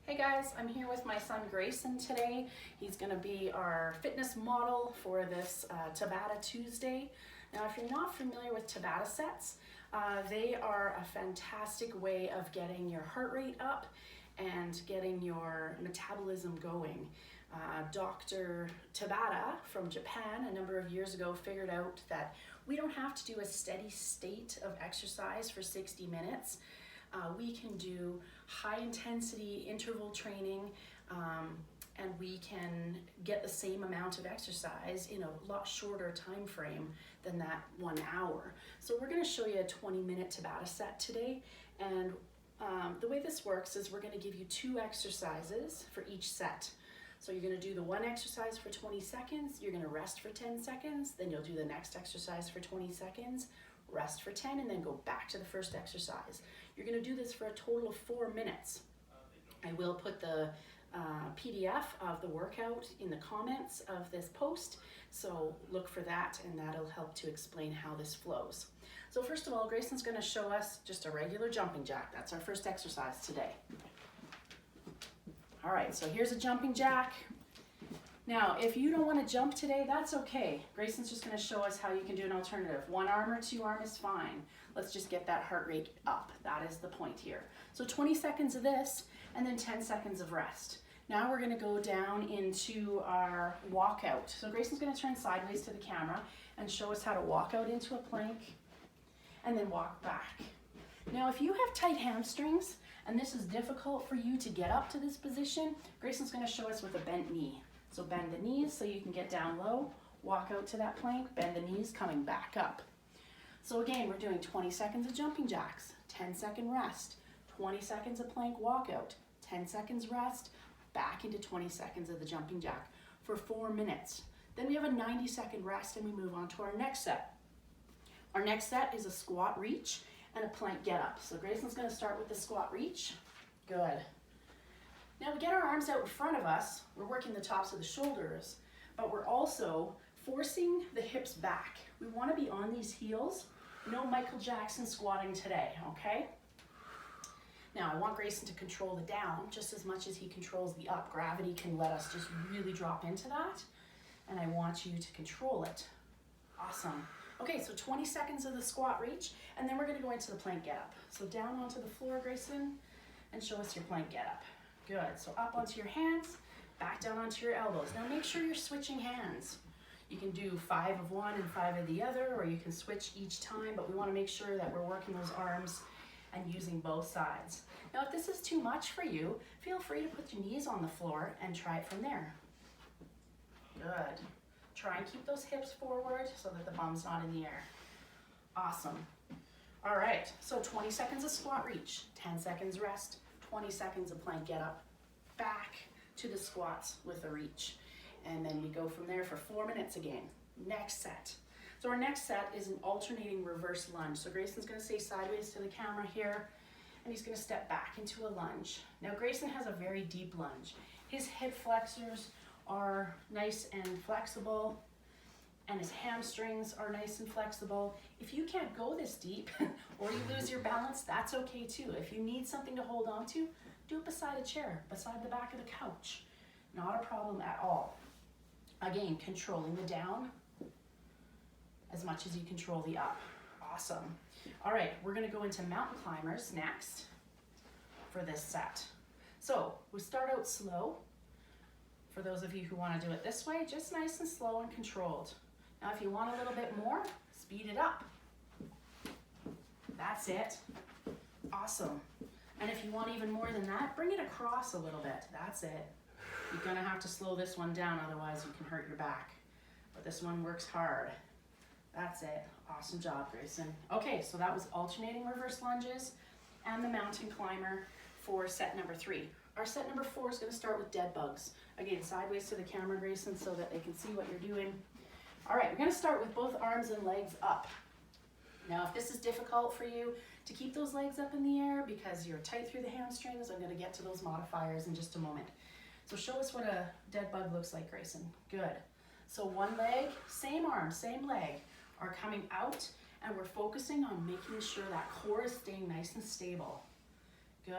Hey guys, I'm here with my son Grayson today. He's going to be our fitness model for this Tabata Tuesday. Now if you're not familiar with Tabata sets, they are a fantastic way of getting your heart rate up and getting your metabolism going. Dr. Tabata from Japan a number of years ago figured out that we don't have to do a steady state of exercise for 60 minutes. We can do high intensity interval training and we can get the same amount of exercise in a lot shorter time frame than that 1 hour. So we're going to show you a 20-minute Tabata set today, and the way this works is we're going to give you 2 exercises for each set. So you're going to do the one exercise for 20 seconds, you're going to rest for 10 seconds, then you'll do the next exercise for 20 seconds, rest for 10, and then go back to the first exercise. You're going to do this for a total of 4 minutes. I will put the PDF of the workout in the comments of this post, so look for that and that'll help to explain how this flows. So first of all, Grayson's going to show us just a regular jumping jack. That's our first exercise today. All right, so here's a jumping jack. Now, if you don't want to jump today, that's okay. Grayson's just going to show us how you can do an alternative. 1 arm or 2 arm is fine. Let's just get that heart rate up. That is the point here. So 20 seconds of this and then 10 seconds of rest. Now we're going to go down into our walkout. So Grayson's going to turn sideways to the camera and show us how to walk out into a plank and then walk back. Now, if you have tight hamstrings and this is difficult for you to get up to this position, Grayson's going to show us with a bent knee. So bend the knees so you can get down low, walk out to that plank, bend the knees, coming back up. So again, we're doing 20 seconds of jumping jacks, 10-second rest, 20 seconds of plank walkout, 10 seconds rest, back into 20 seconds of the jumping jack for 4 minutes. Then we have a 90-second rest and we move on to our next set. Our next set is a squat reach and a plank get up. So Grayson's going to start with the squat reach. Good. Now we get our arms out in front of us, we're working the tops of the shoulders, but we're also forcing the hips back. We want to be on these heels. No Michael Jackson squatting today, okay? Now I want Grayson to control the down just as much as he controls the up. Gravity can let us just really drop into that, and I want you to control it. Awesome. Okay, so 20 seconds of the squat reach, and then we're going to go into the plank get up. So down onto the floor, Grayson, and show us your plank get up. Good, so up onto your hands, back down onto your elbows. Now make sure you're switching hands. You can do 5 of one and 5 of the other, or you can switch each time, but we want to make sure that we're working those arms and using both sides. Now if this is too much for you, feel free to put your knees on the floor and try it from there. Good. Try and keep those hips forward so that the bum's not in the air. Awesome. All right, so 20 seconds of squat reach, 10 seconds rest, 20 seconds of plank get up, back to the squats with a reach. And then we go from there for 4 minutes again. Next set. So our next set is an alternating reverse lunge. So Grayson's going to stay sideways to the camera here, and he's going to step back into a lunge. Now Grayson has a very deep lunge. His hip flexors are nice and flexible, and his hamstrings are nice and flexible. If you can't go this deep or you lose your balance, that's okay too. If you need something to hold on to, do it beside a chair, beside the back of the couch. Not a problem at all. Again, controlling the down as much as you control the up. Awesome. All right, we're gonna go into mountain climbers next for this set. So we start out slow. For those of you who wanna do it this way, just nice and slow and controlled. Now if you want a little bit more, speed it up. That's it. Awesome. And if you want even more than that, bring it across a little bit. That's it. You're gonna have to slow this one down, otherwise you can hurt your back. But this one works hard. That's it. Awesome job, Grayson. Okay, so that was alternating reverse lunges and the mountain climber for set number 3. Our set number 4 is gonna start with dead bugs. Again, sideways to the camera, Grayson, so that they can see what you're doing. All right, we're gonna start with both arms and legs up. Now, if this is difficult for you to keep those legs up in the air because you're tight through the hamstrings, I'm gonna get to those modifiers in just a moment. So show us what a dead bug looks like, Grayson. Good. So one leg, same arm, same leg, are coming out, and we're focusing on making sure that core is staying nice and stable. Good.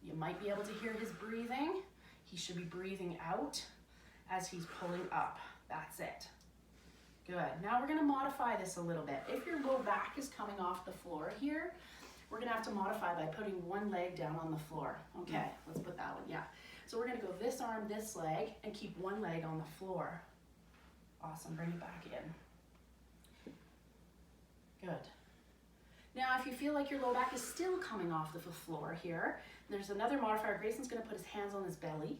You might be able to hear his breathing. He should be breathing out as he's pulling up. That's it. Good. Now we're gonna modify this a little bit. If your low back is coming off the floor here, we're gonna have to modify by putting one leg down on the floor. Okay, let's put that one, yeah. So we're gonna go this arm, this leg, and keep one leg on the floor. Awesome, bring it back in. Good. Now, if you feel like your low back is still coming off the floor here, there's another modifier. Grayson's gonna put his hands on his belly,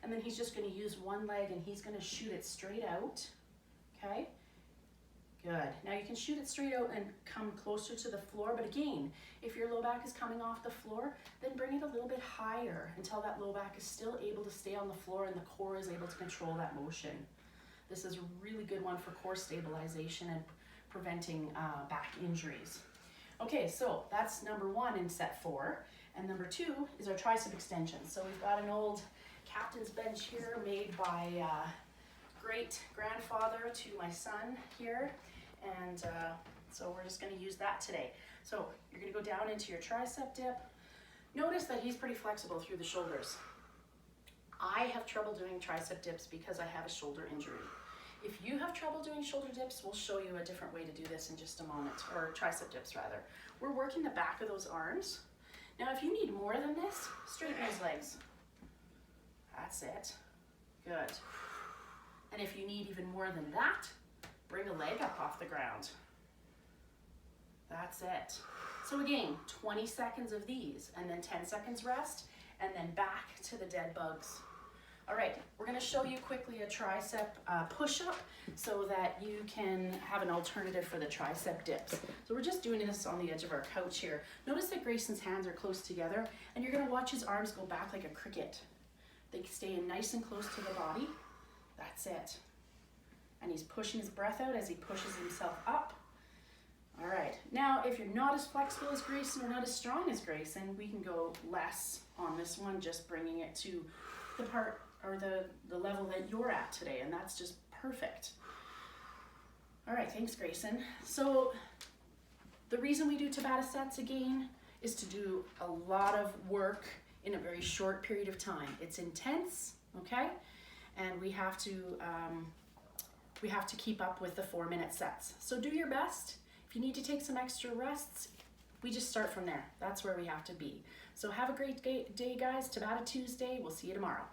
and then he's just gonna use one leg and he's gonna shoot it straight out, okay? Good. Now you can shoot it straight out and come closer to the floor, but again, if your low back is coming off the floor, then bring it a little bit higher until that low back is still able to stay on the floor and the core is able to control that motion. This is a really good one for core stabilization and preventing back injuries. Okay, so that's number one in set 4. And number 2 is our tricep extension. So we've got an old captain's bench here made by great grandfather to my son here. And so we're just gonna use that today. So you're gonna go down into your tricep dip. Notice that he's pretty flexible through the shoulders. I have trouble doing tricep dips because I have a shoulder injury. If you have trouble doing shoulder dips, we'll show you a different way to do this in just a moment, or tricep dips rather. We're working the back of those arms. Now if you need more than this, straighten those legs. That's it. Good. And if you need even more than that, bring a leg up off the ground. That's it. So again, 20 seconds of these, and then 10 seconds rest, and then back to the dead bugs. All right, we're gonna show you quickly a tricep push-up so that you can have an alternative for the tricep dips. So we're just doing this on the edge of our couch here. Notice that Grayson's hands are close together, and you're gonna watch his arms go back like a cricket. They stay in nice and close to the body. That's it. And he's pushing his breath out as he pushes himself up. All right, now if you're not as flexible as Grayson or not as strong as Grayson, we can go less on this one, just bringing it to the part or the level that you're at today, and that's just perfect. All right, thanks Grayson. So the reason we do Tabata sets again is to do a lot of work in a very short period of time. It's intense, okay? And we have to keep up with the 4-minute sets. So do your best. If you need to take some extra rests, we just start from there. That's where we have to be. So have a great day, guys. Tabata Tuesday. We'll see you tomorrow.